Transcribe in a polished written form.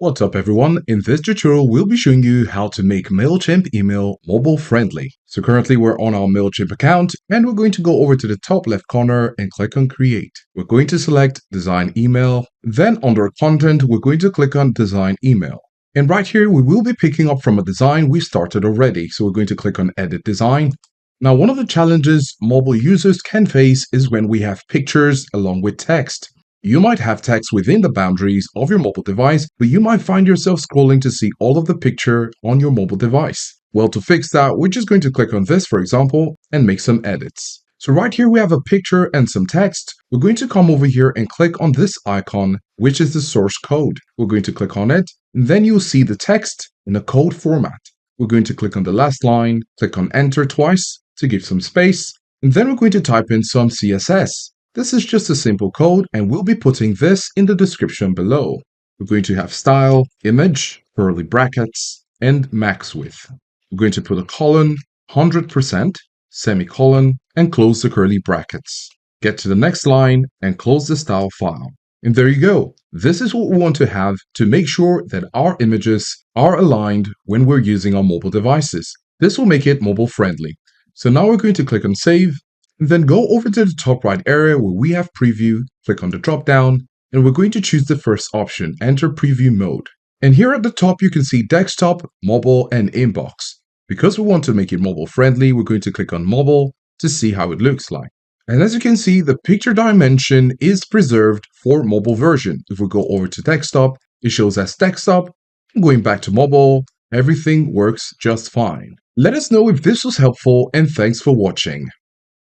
What's up everyone, in this tutorial we'll be showing you how to make Mailchimp email mobile friendly. So currently we're on our Mailchimp account and we're going to go over to the top left corner and click on create. We're going to select design email, then under content we're going to click on design email. And right here we will be picking up from a design we started already, so we're going to click on edit design. Now one of the challenges mobile users can face is when we have pictures along with text. You might have text within the boundaries of your mobile device, but you might find yourself scrolling to see all of the picture on your mobile device. Well, to fix that, we're just going to click on this, for example, and make some edits. So right here we have a picture and some text. We're going to come over here and click on this icon, which is the source code. We're going to click on it, and then you'll see the text in a code format. We're going to click on the last line, click on enter twice to give some space, and then we're going to type in some CSS. This is just a simple code and we'll be putting this in the description below. We're going to have style, image, curly brackets, and max width. We're going to put a colon, 100%, semicolon, and close the curly brackets. Get to the next line and close the style file. And there you go. This is what we want to have to make sure that our images are aligned when we're using our mobile devices. This will make it mobile friendly. So now we're going to click on save. Then go over to the top right area where we have preview, click on the drop down, and we're going to choose the first option, enter preview mode. And here at the top you can see desktop, mobile, and inbox. Because we want to make it mobile friendly, we're going to click on mobile to see how it looks like. And as you can see, the picture dimension is preserved for mobile version. If we go over to desktop, it shows as desktop. Going back to mobile, everything works just fine. Let us know if this was helpful and thanks for watching.